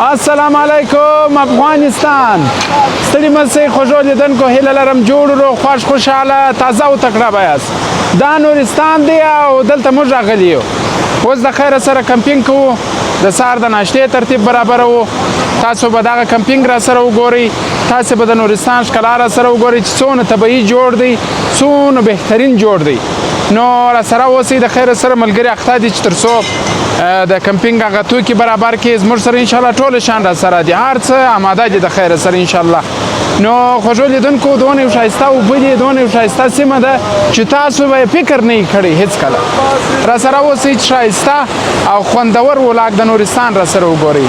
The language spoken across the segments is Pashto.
السلام علیکم افغانستان. ستړي مسئ خوږو لیدونکو هیله لرم جوړ روغ خوښ خوشحاله تازه او تکړه به یاست. دا نورستان دی او دلته موږ راغلي یو. اوس د خیره سره کمپینګ کوو، د سهار د ناشتې ترتیب برابروو. تاسو به دغه کمپینګ را سره وګورئ، تاسو به د نورستان ښکلا را سره وګورئ چې څومره طبیعي جوړ دی، څومره بهترین جوړ دی. نو را سره اوسئ، د خیره سره ملګري اخته دي چې تر څو د کمپینګ هغه توکي برابر کړي. زموږ سره انشاءالله ټول شان را سره دي، هر څه اماده دي د خیره سره انشاءالله. نو خوږو لیدونکو دونه یو ښایسته اوبه دي، دونه یو ښایسته سیمه ده چې تاسو به فکر نه کړی هېڅکله. را سره اوسئ چې ښایسته او خوندور ولاګ د نورستان را سره وګورئ.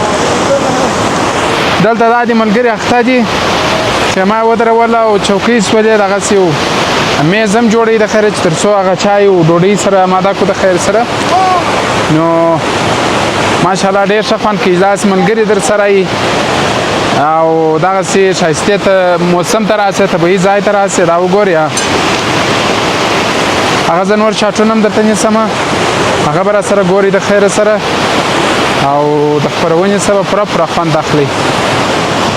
دلته دا دي ملګري اخته دي، خیمه یې ودروله او چوکۍ سولې دغسې و. میز هم جوړوي د خیره چې تر څو هغه چای او ډوډۍ سره اماده کړو د خیر سره. نو ماشاءالله ډېر ښه خوند کوي، داسې ملګري در سره وي او دغسې ښایستې ته موسم ته راسئ، طبیعي ځای ته راسئ. دا وګورئ، هغه زه نور چاټونه هم درته نیسمه، هغه به را سره ګورئ د خیره سره او د خپرونې څخه به پوره خوند اخلئ.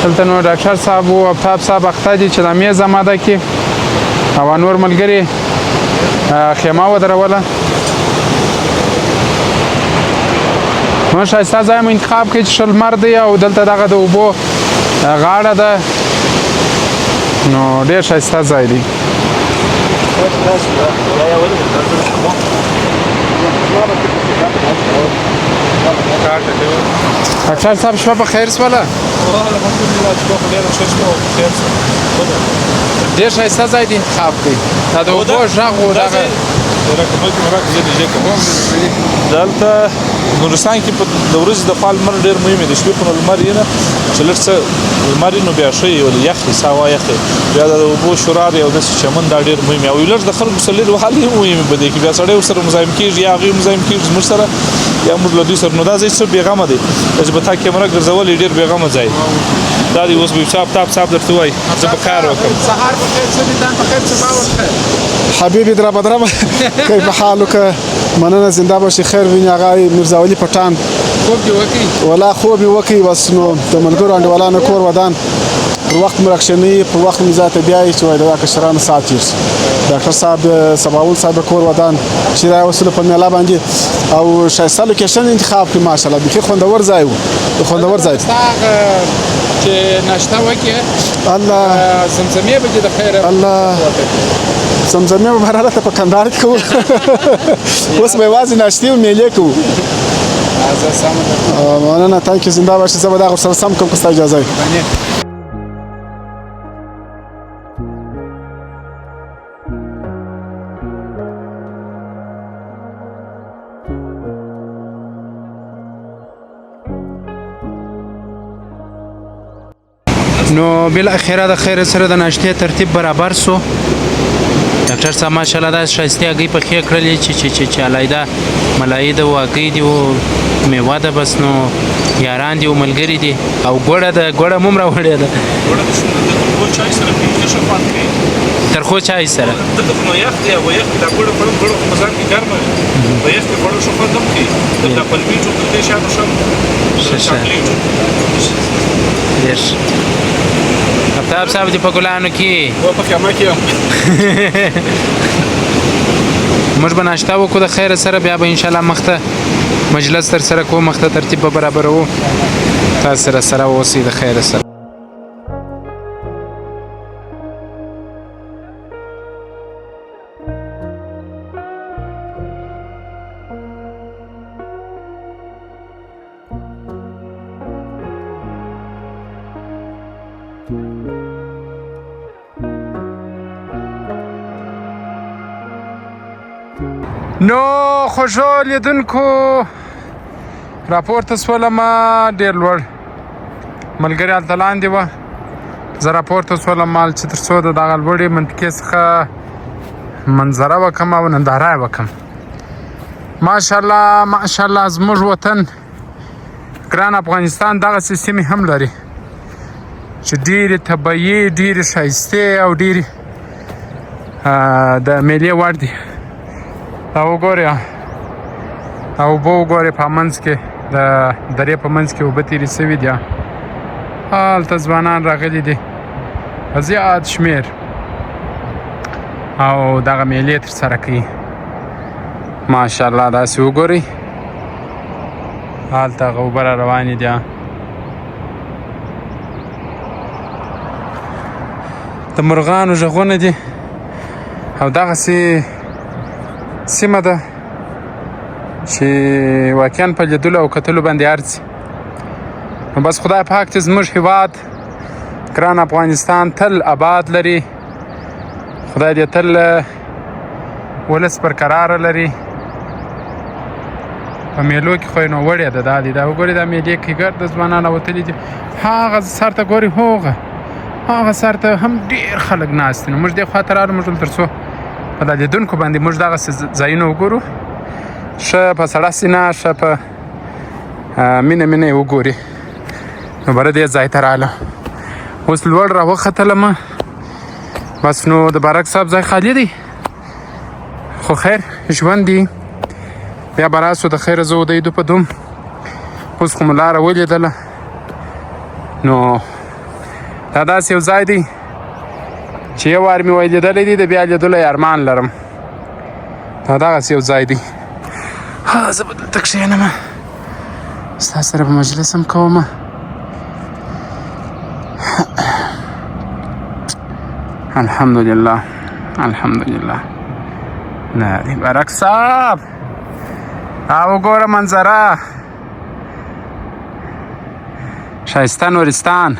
دلته نو ډاکټر صاحب و افتاب صاحب اخته دي چې دا میز اماده کړي او نور ملګري خیمه ودروله. نو ښایسته ځای مو انتخاب کړئ چې ښه لمر دی او دلته دغه د اوبو غاړه ده، نو ډېر ښایسته ځای دی. ډاکټر صاحب شپه په خیر شوله؟ ډېر ښایسته ځای دی انتخاب کړئ. دا د اوبو غږ و دغه دلته نورستان کې د ورځې د خوا لمر ډېر مهم دی. د شپې خو نو لمر یې نه چې لږ څه لمر یې نو بیا ښه یې ولې یخ وي، ساوا یخ وي. بیا د اوبو شرار او داسې چمن دا ډېر مهم وي او یو لږ د خلکو سره لرې وهل هم مهم په دې کې. بیا سړی ورسره مزاحم کېږي یا هغوی مزاحم کېږي زموږ سره یا موږ له دوی سره. نو دا ځای څه بېغمه دی، دا چې به تا کیمره ګرځولې ډېر بېغمه ځای دا دی. اوس به یو څه آفتاب صاحب درته وایي، زه به کار وکړم. سهار بخیر، صبحدان بخیر، صبح بخیر. حبیبی دربه دربه کیف حالک؟ مننه، زنده باشی. خیر ویني آقای میرزاولی پټان؟ خوب دې وکړي؟ والله خوب مې وکړي، بس نو د ملګرو انډیوالانو کور ودان پر وخت مرخصنی پر وخت مې ذاته بیاي چې وای دا کشرانو سات تیر. ډاکټر صاحب سباول صاحب کور ودان چې دا وسله په میلا باندې او شایسته لوکیشن انتخاب کړ. ماشاءالله بخي خوندور ځای و، خوندور ځای چې ناشته وکړي. الله زمزمې به دې د خیره الله زمزمې به هراله ته په کندهار کې کوو. اوس به یوازې ناشتې او میلې کوو. مننه، تانکي، زنده باشي. زه به دا ورسره سم کوم که ستا اجازه وي. نو بالاخره د خیر سره د ناشتې ترتیب برابر سو. ډاکټر صاحب ماشاءالله دا ښایستې هګۍ پخې کړلې چې علیحده ملایي ده و هګۍ دي و میوه ده، بس نو یاران دي و ملګري دي او ګوړه ده، ګوړه هم راوړې ده ترخو چای سره. دلته خو نو یخ دی او یخ دا ګوړه خوړل ګوړه خو مزان کې ګرمه وي، په یخ کې خوړل ښه خوند هم کوي. دلته پلمي جو تر دې شیانو ښه ډېر افتاب صاحب دې په ګلانو کې په خیمه کې یم. موږ به ناشته وکړو د خیره سره، بیا به انشاءالله مخته مجلس تر سره کوو، مخته ترتیب به برابروو. تاسو سره سره اوسئ د خیره سره. نو خوږو لیدونکو راپورته سولم ډېر لوړ ملګري هلته لاندې وه، زه راپورته سولم مال چې تر څو د دغه لوړې منطقې څخه منظره وکړم او ننداره یې وکړم. ماشاءالله ماشاءالله زموږ وطن ګران افغانستان دغسې سیمې هم لري چې ډېرې طبیعي، ډېرې ښایستې او ډېرې د میلې وړ دي. دا وګورئ، او اوبه وګورئ په منځ کې د درې په منځ کې اوبه تېرې سوي دي هلته ځوانان راغلي دي په زیات شمېر او دغه میلې ترسره کوي ماشاءالله داسې وګورئ هلته هغه اوبه را روانې دي د مرغانو غږونه دي او دغسې سیمه ده چې واقعا په لیدلو او کتلو باندې ارزي نو بس خدای پاک چې زموږ هیواد ګران افغانستان تل آباد لري خدای دې تل ولس برقراره لري په میلو کې خو یې نو وړې ده دا دي دا وګورئ دا میلې کې ګرده ځوانان راوتلي دي هغه سر ته ګورئ هغه سر ته هم ډېر خلک ناست دي نو موږ دې خوا ته راغلو موږ تر څو په دا لیدونکو باندې موږ دغسې ځایونه وګورو ښه په سړه سینه ښه په مینه یې وګوري نو بره دې ځای ته راغلم اوس لوړ راوختلم بس نو د بارک صاحب ځای خالي دی خو خیر ژوند دی بیا به راسو د خیره زه ودیدو په دوم اوس خو مو لاره ولیدله نو دا داسې یو ځای دی چې یو وار مې وای لیدلی دی د بیا لیدلو یې ارمان لرم دا دغسې یو ځای دی زه به دلته کښېنم ستا سره به مجلس هم کوم الحمدلله نه دی بارک صاحب وګوره منظره ښایسته نورستان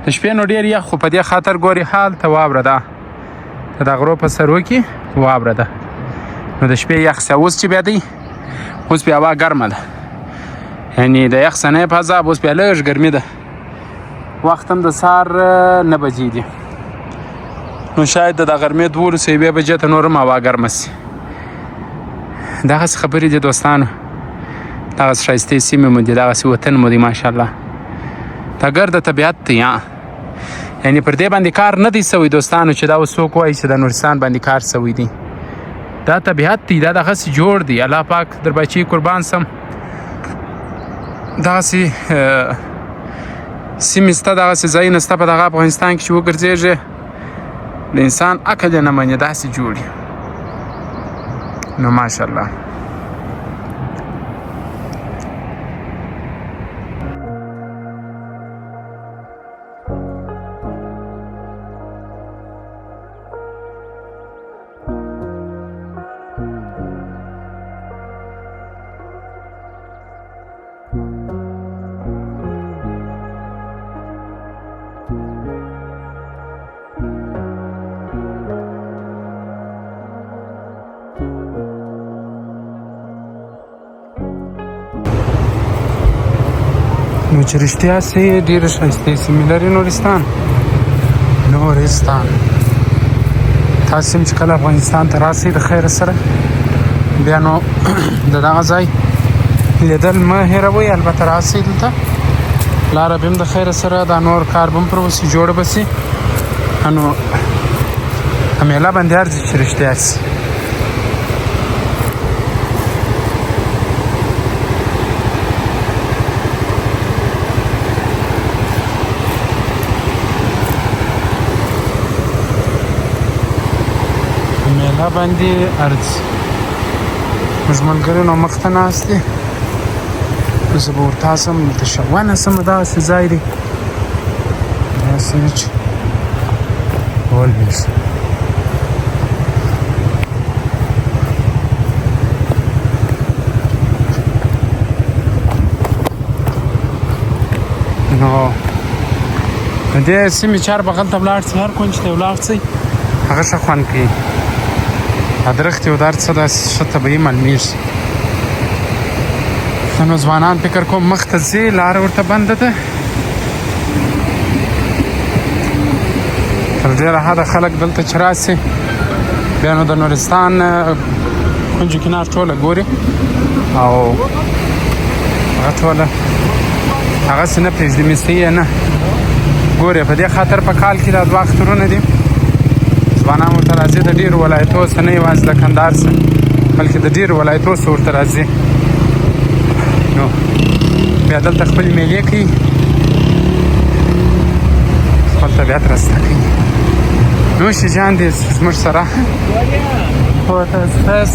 د شپې نو ډېر یخ خو په دې خاطر ګورې هلته واوره ده د غرو په سرو کې واوره ده نو د شپې یخ سه اوس چې بیا دی اوس بیا هوا ګرمه ده یعنې د یخ څه نه په عذاب اوس بیا لږ ګرمي ده وخت هم د سهار 9 بجې دي نو شاید د غرمې 12 بجې ته نور هم هوا ګرمه سي دغسې خبرې دي دوستانو دغسې ښایستې سیمې مو دي دغسې وطن مو دی ماشاءالله دا ګرده طبیعت دی یعنې پر دې باندې کار نه دی سوی دوستانو چې دا اوس څوک وایي چې د نورستان باندې کار سوی دی دا طبیعت دی دا دغسې جوړ دی الله پاک در بچي قربان سم دغسې سیمې سته دغسې ځایونه سته په دغه افغانستان کې چې وګرځېږې د انسان عقل یې نه مني داسې جوړي نو ماشاءالله نو چې رښتیا سي ډېرې ښایستې سیمې لري نورستان تاسې هم چې کله افغانستان ته راسئ د خیره سره بیا نو د دغه ځای لیدل مه هېروئ البته راسئ دلته لاره به هم د خیره سره دا نور کار به هم پر وسي جوړه به سي نو میله باندې ارزي چې رښتیا سي میله باندې ارزي زموږ ملګري نو مخته ناست دي زه به ورتاسم دلته شوانه سمه داسې ځای دی داسې نه چې ولوېږي نو د دې سیمې چار بغل ته ولاړ شئ هر کونج ته ولاړ شئ هغه ښه خوند کوي درختې او دا هر څه داسې ښه طبیعي معلومېږي نو ځوانان فکر کوم مخ ته ځي لاره ورته بنده ده تر ډېره حده خلک دلته چې راسي بیا نو د نورستان کونج کنار ټوله ګوري او هغه ټوله هغسې نه پرېږدي مستې یې نه ګورې په دې خاطر په کال کې دا 2 اخترونه دي ځوانان ورته راځي د ډېرو ولایتو څخه نه یوازې د کندهار څخه بلکې د ډېرو ولایتو څخه ورته راځي نو بیا دلته خپلې میلې کوي خپل طبیعت راسته کوي نوش جان دي زموږ سره بس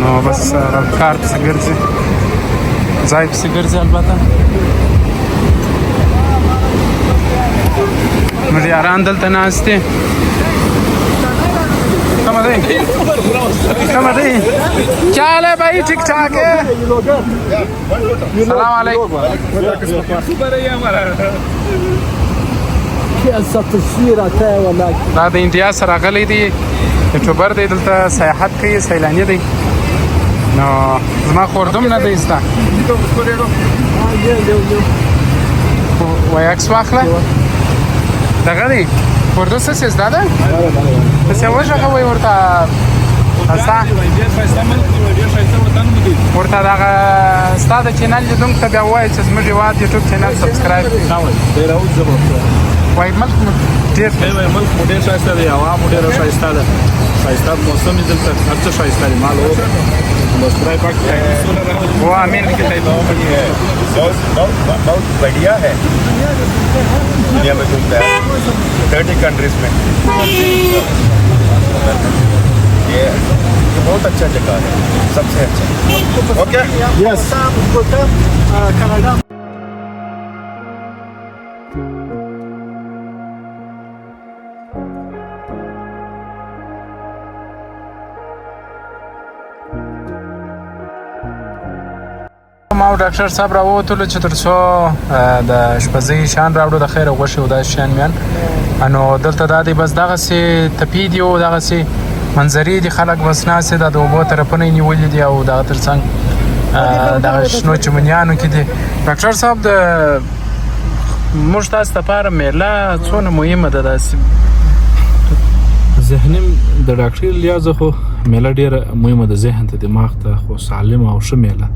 نو بس کار پسې ګرځي ځای پسې ګرځي البته زموږ یاران دلته ناست دي کمه دی کیا حال ہے بھائی ٹھیک ٹھاک ہے السلام علیکم دا د انډیا سره راغلی دی یوټیوبر دی دلته سیاحت کوي سیلانی دی نو زما خوردوم نه دی زده وای عکس واخله دغه دی خوردو څه څه زده ده داسې وژغه وایي ورته ورته دغه ستا د چینل لیدونکو ته بیا ووایه چې زموږ هېواد یوټیوب چینل سبسکرایب کړي وایي ملک مو ډېر ملک مو ډېر ښایسته دی هوا مو ډېره ښایسته ده ښایسته موسم یې دلته هر څه ښایسته دی مال بس خدای پاک वो आमीन की बहुत बढ़िया है दुनिया में घूमता है 30 कंट्रीज में ये बहुत अच्छा जगह है सबसे अच्छा ओके यस कनाडा ما او ډاکټر صاحب راووتلو چې تر څو د شپځۍ شیان راوړو د خیره غوښې او داسې شیان میان نو دلته دا دی بس دغسې تپې دي او دغسې منظرې دي خلک بس ناست دي د اوبو طرفونه یې نیولي دي او دغه تر څنګ دغه شنو چمنیانو کې دي ډاکټر صاحب د موږ تاسو لپاره میله څونه مهمه ده داسې ذهني د ډاکټري لحاظه خو میله ډېره مهمه ده ذهن ته دماغ ته خو سالمه او ښه میله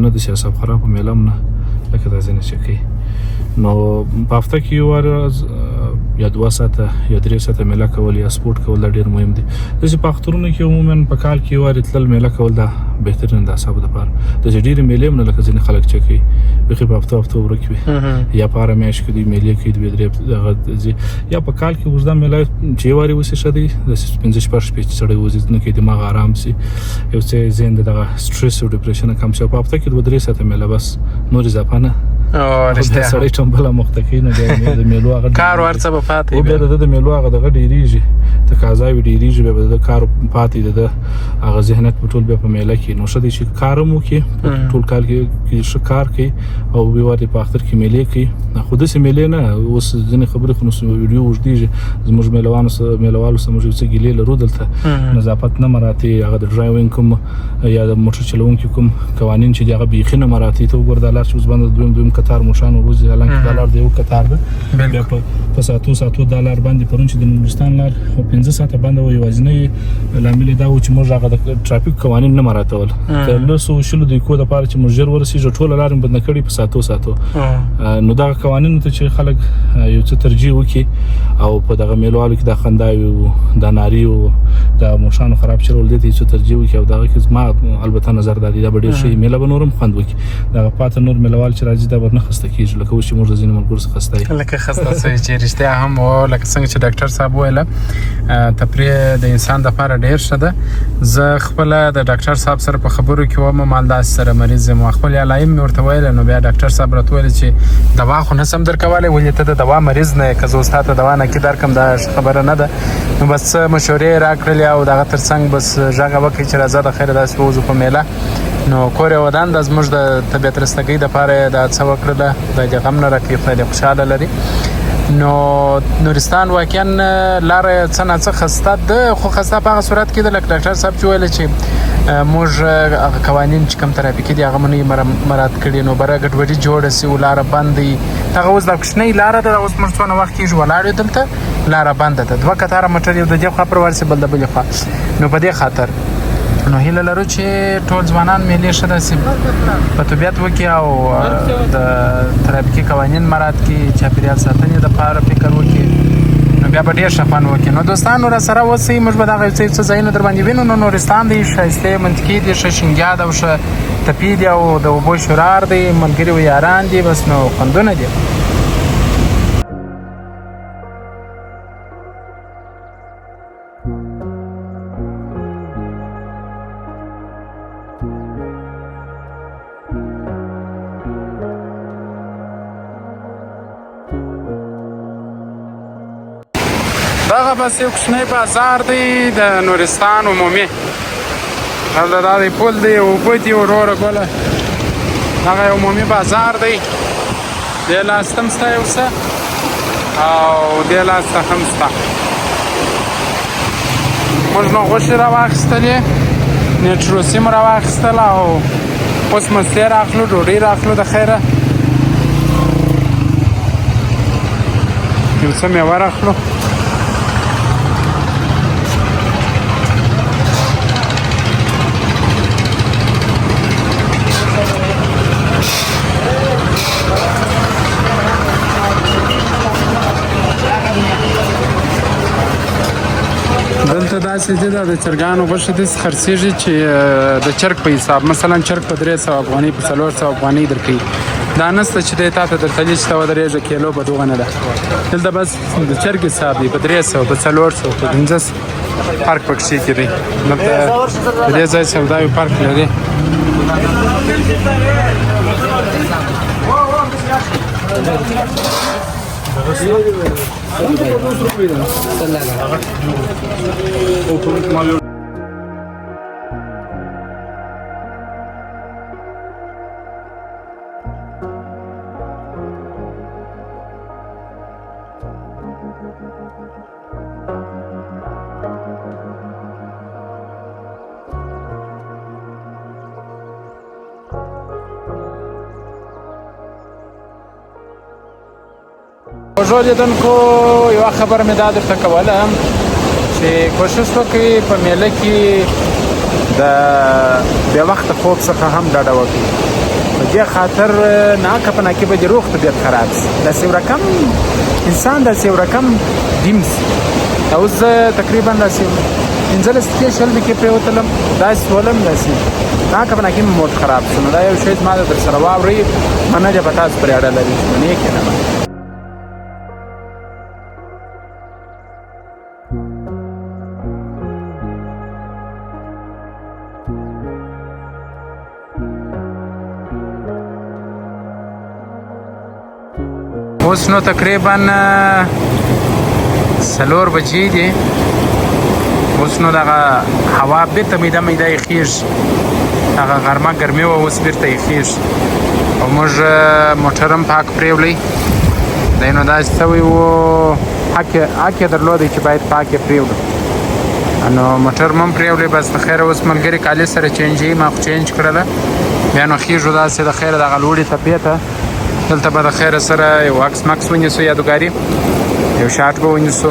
نه د سیاست خرابه میله هم نه لکه دا ځینې چې کوي نو په هفته کې یو وار یا 2 ساعته یا 3 ساعته میله کول یا سپورټ کول دا ډېر مهم دي داسې په اخترونو کې عموما په کال کې یو وار تلل میله کول دا بهترین د اعصابو دپاره داسې ډېرې میلې هم نه لکه ځینې خلک چې کوي بیخي په هفته ورک وي یا په هره میاشت کې دوی میلې کوي 2-3 ځي یا په کال کې اوږده میله چې یو وارې وسي ښه دی داسې 5-6 شپې چې سړی وځي نو کې دماغ آرام سي یو څه ذهن د دغه سټرس او ډپریشن کم شي په هفته کې 2-3 ساعته میله بس نور اضافه نه رښتیا سړی ټمبله مخته کوي نو بیا د میلو هغه کار ورڅه به پاتې او بیا د میلو هغه دغه ډېرېږي تقاضا یې ډېرېږي بیا به د کار پاتې د هغه ذهنیت په ټول بیا په میله کې نو ښه دی چې کار هم وکړي ټول کال کې ښه کار کوي او بیا ورته په اختر کې میلې کوي خو داسې میلې نه اوس ځینې خبرې خو نو ویډیو اوږدېږي زموږ میلوالو سره موږ یو څه ګیلې لرو دلته نظافت نه مراعاتې هغه د ډرایوینګ کوم یا د موټر چلوونکي کوم قوانین چې دي هغه بیخي نه مراعاتې ته وګوره دا لار چې اوس باندې دویم قطار موشان وروځي حالانکې دا لار د یو قطار ده بیا په ساعتو دا لار باندې پرون چې د نورستان لار 15 ساعته باندې و یوازینی لامل دا و چې موږ هغه د ټرافیک قوانین نه مراعاتول تر 900 دقیقو دپاره چې موږ ژر ورسېږو ټوله لار مې بند کړې په ساعتو نو دغه قوانینو ته چې خلک یو څه ترجیح وکړي او په دغه میلوالو کې دا خنداوي او دا ناري او د موشانو خراب چلول دي چې ترجیح وکړي او دغه کې زما البته نظر دا دی دا به ډېر ښه میله به نورم خوند وکړي دغه پاته نور میلوال چې راځي دا به نه خسته کېږي لکه اوس چې موږ د ځینې ملګرو څخه خسته یو لکه خسته شوي چې رښتیا هم و لکه څنګه چې ډاکټر صاحب وویله تفریح د انسان دپاره ډېر ښه ده زه خپله د ډاکټر صاحب سره په خبرو کې وم مال داسې سره مریض یم خپل علایم مې ورته ویله نو بیا ډاکټر صاحب راته ویل چې دوا خو نه سم درکولی ولې ته د دوا مریض نه یې که زه اوس تا ته دوا نکي درکړم دا خبره نه ده نو بس څه مشورې یې راکړلې او دغه تر څنګ بس غږ وکړي چې راځه د خیره داسې ووځو په میله نو کور یې ودان د زموږ د طبیعت رستګۍ دپاره یې دا څه وکړله خدای دې غم نه راکړي خدای دې خوشحاله لري نو نورستان واقعا لاره څه نه څه خسته ده خو خسته په هغه صورت کې ده لکه ډاکټر صاحب چې ویله چې موږ هغه قوانین چې کوم ترافیکي دي هغه مو نه مراعات کړي نو بره ګډوډي جوړه سي او لاره بند وي هغه اوس دا کوچنۍ لاره ده اوس موږ څونه وخت کېږي ولاړ یو دلته لاره بنده ده 2 قطاره موټر یو د دې خوا پر ورسې بل د بلې خوا نو په دې خاطر نو هیله لرو چې ټول ځوانان مېلې ښه داسې په طبیعت وکړي او د ترافیکي قوانین مراعات کړي چاپېریال ساتنې دپاره فکر وکړي نو بیا به ډېر ښه خوند وکړي نو دوستانو راسره اوسئ موږ به دغه څه ځایونه در باندې وینو نو نورستان دی ښایسته منطقې دي ښه شینګیا ده او ښه تپې دي او د اوبو شورار دی ملګري و یاران دي بس نو خوندونه دي دغه بس یو کوچنی بازار دی د نورستان عمومي هلته دا دی پل دی اوبه دي وروره ګله دغه یو عمومي بازار دی دې لاس ته هم سته یو څه او دې لاس ته هم سته موږ نو غوښې راواخیستلې نیټروسي مو راواخیستله او اوس مستې راخلو ډوډۍ راخلو د خیره یو څه میوه راخلو دلته داسې دي دا د چرګانو غوښې داسې خرڅېږي چې د چرګ په حساب مثلا چرګ په 300 افغانۍ په 400 افغانۍ درکوي دا نسته چې دی تا ته درتلي چې ته ودرېږه کیلو به دغه نه ده دلته بس د چرګ حساب دی په 300 په 400 په 500 فرق پکښې کې دی دلته د دې ځای سوداوي فرق لري خوږو لیدونکو یوه خبره مې دا درته کوله چې کوشش وکړئ په میله کې د بې وخته خوب څخه هم ډډه وکړئ په دې خاطر ناکه په ناکه به دې روغ طبیعت خراب شي داسې یو رقم انسان داسې یو رقم ډیم شي اوس زه تقریبا داسې 15 دقیقې 20 دقیقې پرېوتلم داسې ولم داسې ناکه په ناکه مې موډ خراب شو نو دا یو شی زما در سره واورئ مننه دې په تاسو پورې اړه لري چې منې کې نه اوس نو تقریبا 4 بجې دي اوس نو دغه هوا بیرته میده میده یخېږي هغه غرمه ګرمي وه اوس بیرته یخېږي او موږ موټر هم پاک پرېولی دی نو داسې سوی و حق یې درلودی چې باید پاک یې پرېوړو نو موټر مو هم پرېولی بس د خیره اوس ملګري کالي سره چینجوي ما خو چینج کړله بیا نو خېږو داسې د خیره دغه لوړې تپې ته دلته به د خیره سره یو عکس مکس ونیسو یادګاري یو شاټ به ونیسو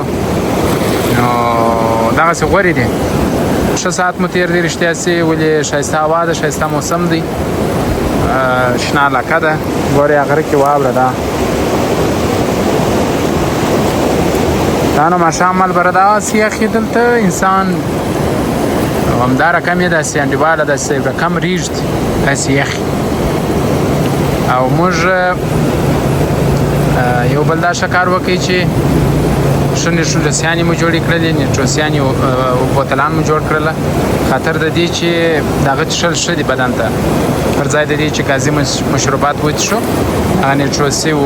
نو دغسې غورې دي ښه ساعت مو تېر دی رښتیا سي ولې ښایسته هوا ده ښایسته موسم دی شنه علاقه ده ګورې غره کې واوره ده دا نو ماښام ملبره دغسې یخي دلته انسان همدا رقم یې داسې انډیواله داسې رقم ریږدي داسې یخي او موږ یو بل دا ښه کار وکړئ چې ښه نیټروسیانې مو جوړې کړلې نیټروسیانې بوتلان مو جوړ کړله خاطر د دې چې دغه څښل ښه دي بدن ته پر ځای د دې چې ګازي مشروبات وڅښو هغه نیټروسي و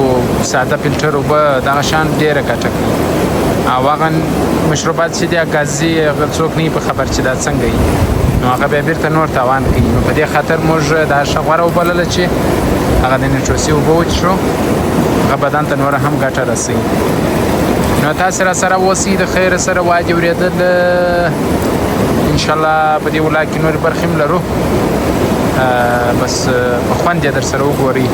ساده فلټر اوبه دغه شان ډېره ګټه کوي او هغه مشروبات چې دي ګازي هغه څوک نه په خبر چې دا څنګه وي نو هغه بیا بیرته نور تاوان کوي نو په دې خاطر موږ دا ښه غوره وبلله چې هغه د نیټروسي اوبه وڅښو هغه بدن ته نوره هم ګټه رسوي نو تاسې را سره اوسئ د خیره سره وادي اورېدل انشاءالله په دې ولایت کې نورې برخې هم لرو بس په خوند یې در سره وګورئ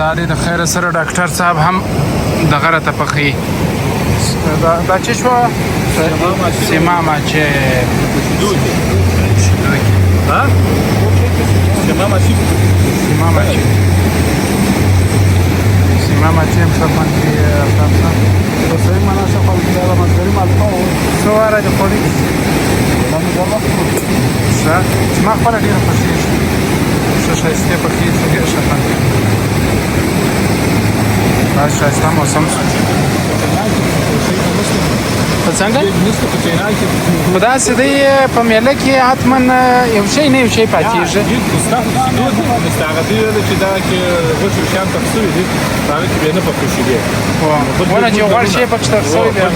دا دی د خیر سره ډاکټر صاحب هم دغه راته پخوي دا چې شوه سیماما چې سیماما چې مسلمان کې افغانستان صحیح معنا څه خو دا مزګری مالکو څو واره د خوړې څه ما خپله ډېره خوښېږي ښه ښایسته پخېږي ډېره ښه خوند کوي دا ښایسته موسم شو په څنګه خو داسې دی په میله کې حتما یو شی نه یو شی پاتېږي ونه چې غوړ شی پکې تر شوی بیا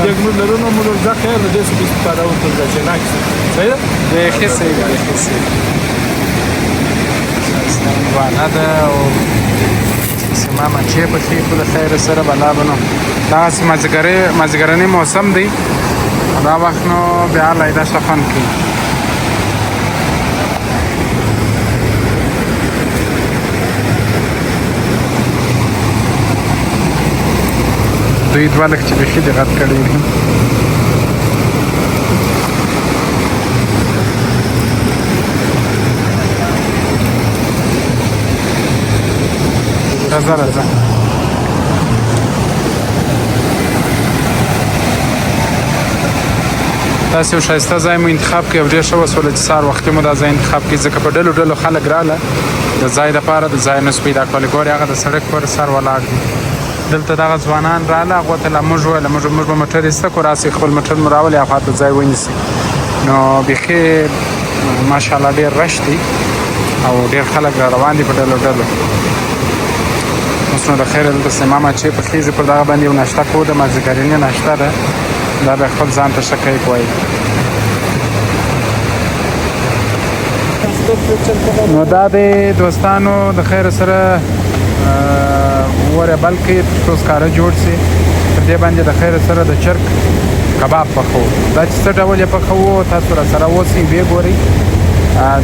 بیخي صحیح دی بیخي صحیح وانه ده او سیماما چې پکې خو د خیر سره بلا بنو دغسې مازدیګرنی موسم دی دا وخت نو بیا علیحده ښه خوند کوي دوی دوه لږ چې بیخي دقت کړی دي راځه راځه تاسې یو ښایسته ځای مو انتخاب کړئ او ډېر ښه وسوله چې سهار وختي مو دا ځای انتخاب کړئ ځکه په ډلو ډلو خلک راله د ځای دپاره د ځای نس پیدا کولی ګورې هغه د سړک پر سر ولاړ دي دلته دغه ځوانان راله هغو ته لا موږ وویله موږ به موټر ایسته کړو راسئ خپل موټر مو راولئ او هلته ځای ونیسئ نو بیخي ماشاءالله ډېر رش دی او ډېر خلک را روان دي په ډلو ډلو اوس نو د خیر دلته سیماما چې پخېږي پر دغه باندې یو ناشته کوو د مازدیګرنۍ ناشته ده دا به خپل ځان ته ښه کیک وایي نو دا د دوستانو د خیر سره وره بلکې څو سکاره جوړ سي پر دې باندې د خیر سره د چرګ کباب پخو دا چې څه ډول یې پخوو تاسو را سره اوسئ ویې ګورئ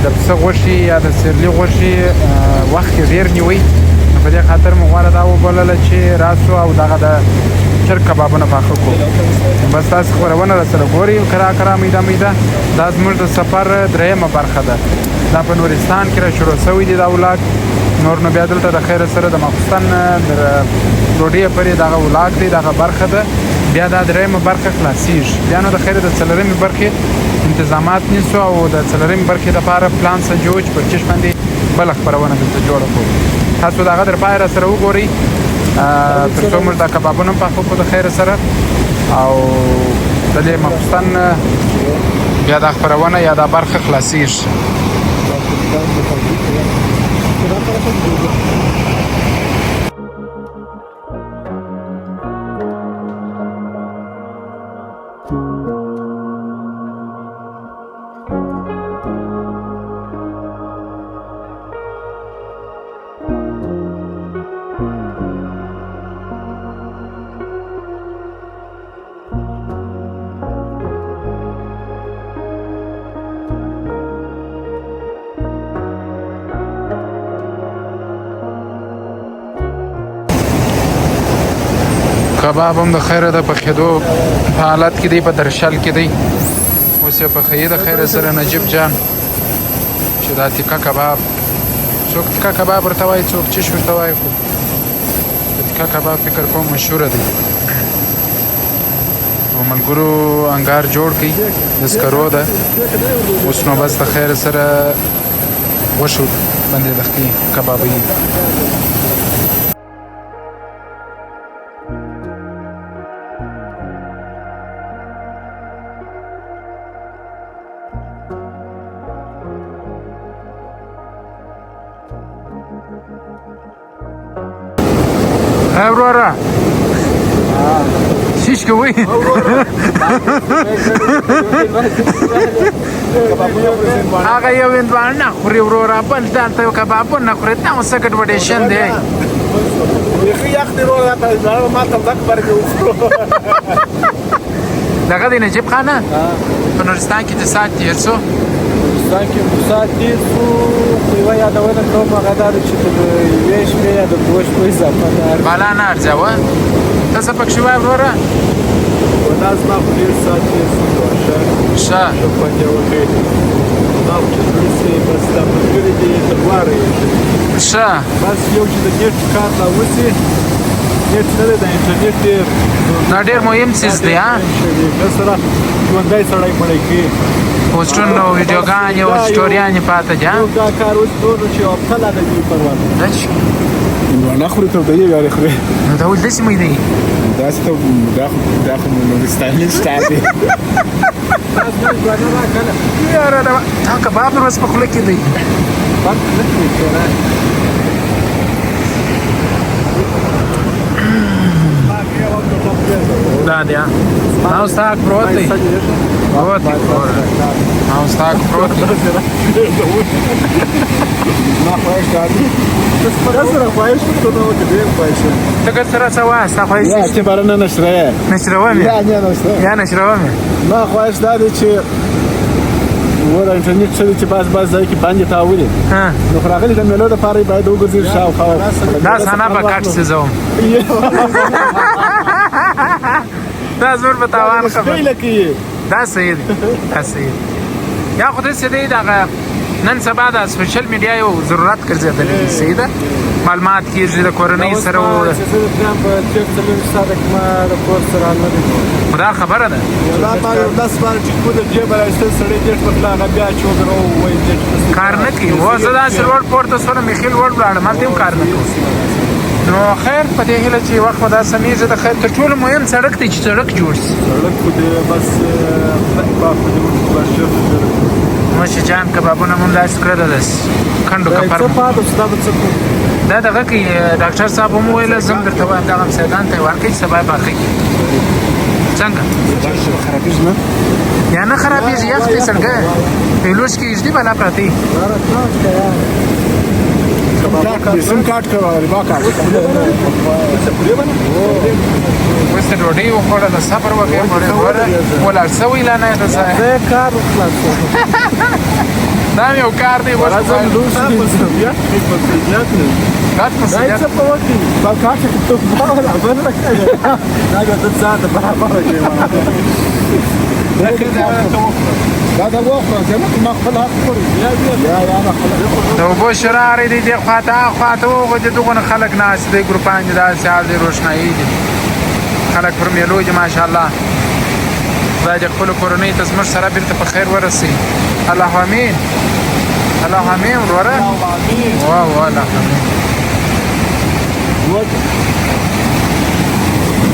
د پسه غوښې یا د سیرلي غوښې وخت یې ډېر نیوئ نو په دې خاطر مو غوره دا وبلله چې راسو او دغه د چرګ کبابونه پاخه کړو بس تاسې خپرونه را سره ګورئ کرا میده دا زموږ د سفر درېیمه برخه ده دا په نورستان کې را شروع شوی دی دا ولاګ نور نو بیا دلته د خیر سره د ماخوستن د ډوډۍ پورې دغه ولاګ دی دغه برخه ده بیا دا درېیمه برخه خلاصیږي بیا نو د خیر د څلورمې برخې انتظامات نیسو او د څلورمې برخې دپاره پلان څه جوړ چې په چش باندې بله خپرونه دلته جوړه کړو تاسو د هغه در پای را سره وګورئ تر څو موږ دا کبابونه هم پاخه کړو د خیر سره او د دې ماخوستن بیا دا خپرونه یا دا برخه خلاصیږي کباب هم د خیره د پخېدو په حالت کې دی په درشل کې دی اوس یې پخوي د خیره سره نجیب جان چې دا تیکه کباب څوک تیکه کباب ورته وایي څوک چش ورته وایي خو د تیکه کباب فکر کوم مشهوره دی او ملګرو انګار جوړ کړي د سکرو ده اوس نو بس د خیره سره غوښو باندې د خپلې کبابوي Aurora. شیش کوي هغه یو وندوان نه خوري ورورا بل دلته کباب نه خوري دا وسکټ وډې شندې یخي یخ دی ورورا ته ما ته اکبر کې دغه د نجیب خانه په نورستان کې د سات تیر شو ځان کې ساعت تېر شو خو یوه یادونه کوم هغه دا ده چې د یوې شپې یا د دوه شپو اضافه ده بالا نه ارزوه ته څه پکښې وایې وروره دا زما خو ډېر ساعت تېر شو ښه ښه خوندې وکړې ما خو چې زړه سي بس دا ملګري دي تلواره یې ښه بس یو چې د نیټ کار لا وسي نیټ نه دی د انټرنېټ ډېر دا ډېر مهم څیز دی ها ښه سره ژوندی سړی مړی کوي پوسټونه او ویډیوګانې او سټوریانې پاته دي ها دا کار اوس ټول چې هفته لا د دې پروا نه دا چې هندوانه خوري تودهیې بیا خوري نو دا ولې داسې مې دی داسې ته دا خو نورستاني سټایل دی یاره دا کباب نور اوس په خوله کې دی دا دی ها اوس تاک پروت دی پروت دی اوس تاک پروت دی ما خواهش دادی سره خواهش کنم که دیم خواهش ته که سره څه وایه ستا خواهش یا که برای نه نشره نشروه مې یا نشروه مې ما خواهش دادی چې ور انټرنیټ شوی چې باز ځای کې باندې تاولي نو راغلی د مېلو د پاره باید وګرځي شاوخوا دا سنا په کټ سيزوم دا زور په تاوان خبر دا صحیح دی دا صحیح دی یا خو دې سدي دا نن سبا د سوشل میډیا یو ضرورت ګرځېدلی دی صحیح ده معلومات کېږي د کورنۍ سره دا خبره ده کار نه کوي اوس زه داسې لوړ پورته شولم بیخي لوړ ولاړم هلته هم کار نه کوي نو خیر په دې هیله چې وخت به دا سمیږي د خیر تر ټولو مهم سړک دی چې سړک جوړ شي مشي جان کبابونه مونږ داسې کړه داسې کنډو کپر دا دغه کې ډاکټر صاحب هم وویله زه هم درته وایم دغه مسیدان ته یې ورکړئ چې سبا یې پاخه کړي څنګه یا نه خرابېږي یخ دی سړګی پیلوش کې اږدي بلا پرتې سم کاټ کوي با کاټ اوس ته ډوډۍ وخوړله صبر وکړې ګوره ولاړ شوی لا نه ده ځای کار وخلاص دا یو کار دی غټ مسؤلیت د اوبو شرارې دي دې خواته هغه خواته د دغونه خلک ناست دی ګروپان دي داسې حال دی روښنایي دي خلک پر میلو دي ماشاءالله خدای دې خپلو کورنۍ ته زموږ سره بېرته په خیر ورسوي الله امین الله امین وروره واه الله امین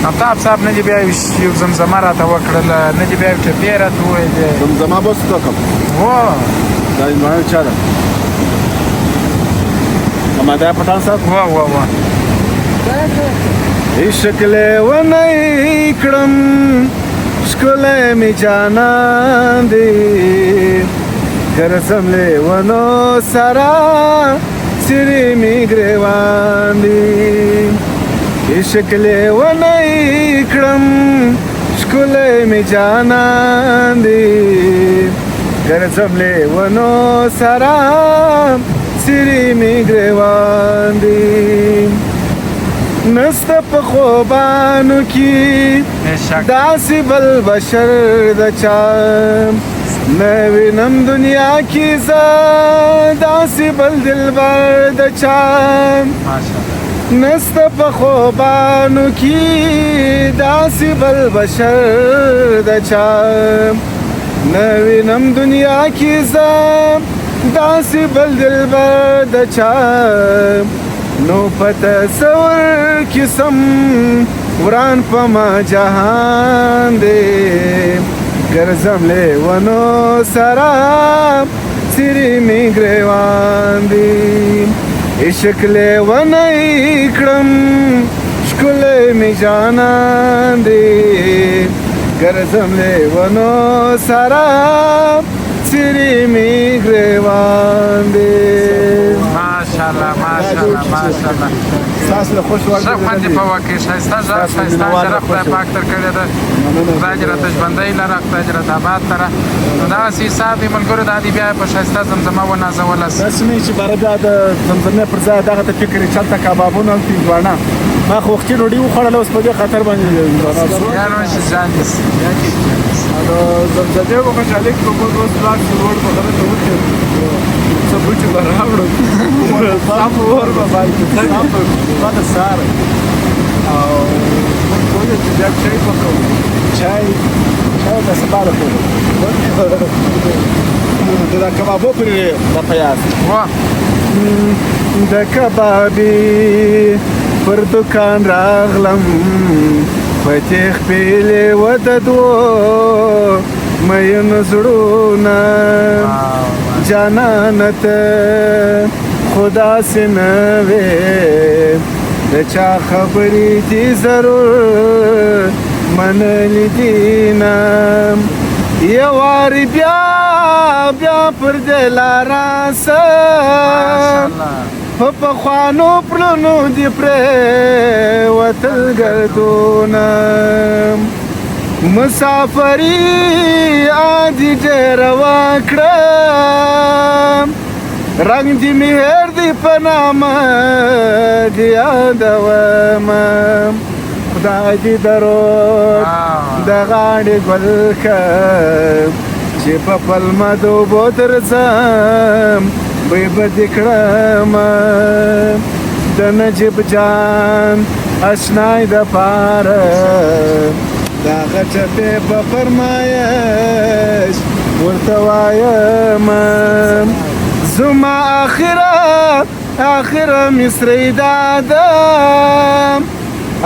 افطاب صاحب نه دي بیا یو زمزمه راته وکړله نه دي بیا یو ټپې راته وویلې زمزمه به څه وکړم واه دا هندوانه چا ده اماده پټان صاحب واه عشق لیونی کړم ښکلی مې جانان دی ګرځم لیونو سره څیرې مې ګریوان دی عشق لیونی کړم ښکلی مې جانان دی ګرځم لیونو سره څیرې مې ګریوان دی نسته په خوبانو کې داسې بل بشر د چا نه وینم دنیا کې زه داسې بل دلبر د چا نسته په خوبانو کې داسې بل بشر د چا نه وینم دنیا کې زه داسې بل دلبر د چا نو پته سور قسم وران پما جهان دی ګرځم لیونو سره څیرې مې ګریوان دی عشق لیونی کړم ښکلی مې جانان دی ګرځم لیونو سره څیرې مې ګریوان دی ماشاءالله ماشاءالله ماشاءالله ستاسو د خوښ وړ ښه خوند دې په وکړي ښایسته ژغ ښایسته اجره خدای پاک در کړې ده خدای دې راته ژوندی لره خدای دې راته آباد لره نو دغسې حساب دې ملګرو دا دې بیا په ښایسته زمزمه ونازولس داسې نه وي چې باره بیا د زمزمې پر ځای دغه ته فکر یې چلته کبابونه هندوانه ما خو وختي ډوډۍ وخوړله اوس په دې خطر باندې یا نو چې جانس زمزمې به خوشحالي کړو موږ اوس لاړ شو روډ په غره ته وکړو څه بوټي به راوړو صاف اور به باندې صاف به ساره او موږ ویل چې بیا چای پخوو چای د سبا لپاره د کبابو پرې د پیاز د کبابي پر دکان راغلم پتیخ پیلې و د دوو مین زړونه جانانه ته خدا سې نه وې د چا خبرې دي ضرور منلي دي نه یو وارې بیا پر دې لاراسه په پخوانو پلونو دې پرېوتل ګردونه مسافري عادي ډېره وکړه رنګ دې مهر دې په نامه دې یادومه خدای دې درود د غاړې ګل کړم چې په پلمه د اوبو درځم بې به دې کړم د نجیب جان اشنای دپاره دغه چپې په فرمایش ورته وایم زما آخره مصری دا ده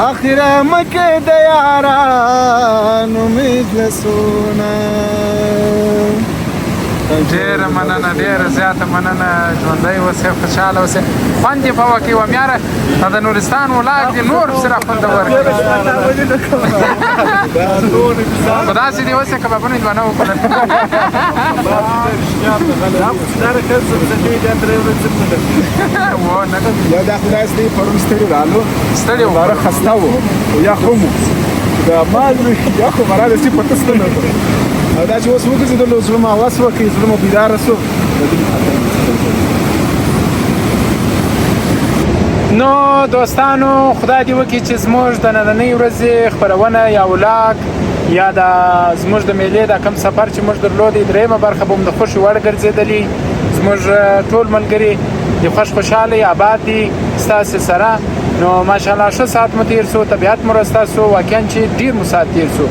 آخره مکې د یارانو مجلسونه ډېره مننه ډېره زیاته مننه ژوندی اوسئ خوشحاله اوسئ خوند یې په وکړي ومیاره دا د نورستان ولاګ دې نور پسې را خوندور کړي خو داسې دې اوسئ کبابونه هندوانه وخوړل یا دا خدای دې پرون ستړي رالو ستړي وو باره خسته وو یا خو مو د مال یا خو مرا داسې په تسته نه او دا چې اوس وګرځېدلو زړه مو هوس وکړي زړه مو بیداره سو نو دوستانو خدای دې وکړي چې زموږ د نننۍ ورځې خپرونه یا ولاګ یا د زموږ د میلې دا کم سفر چې موږ درلودی درېیمه برخه به مو د خوښې وړ ګرځېدلي زموږ ټول ملګري د خوشحاله آباد دي ستاسې سره نو ماشاءالله ښه ساعت مو تېر سو طبیعت مو راسته سو واقعا چې ډېر مو ساعت تېر سو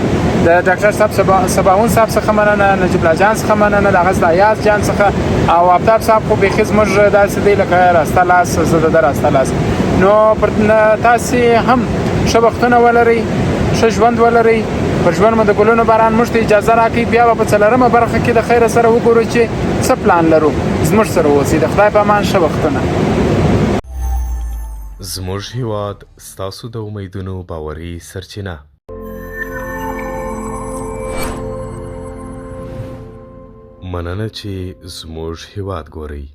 د ډاکټر صاحب سباون صاحب څخه مننه نجیب الله جان څخه مننه د هغه ایاز جان څخه او آفتاب صاحب خو بیخي زموږ داسې دی لکه راسته لاس زه د ده راسته لاس نو تاسې هم ښه وختونه ولرئ ښه ژوند ولرئ پر ژوند مو د ګلونو باران موږ ته اجازه راکړئ بیا به په څلورمه برخه کې د خیره سره وګورو چې څه پلان لرو زموږ سره اوسئ د خدای په امان ښه وختونه زموږ هیواد ستاسو د امیدونو باوري سرچینه مننه چې زموږ هیواد ګورئ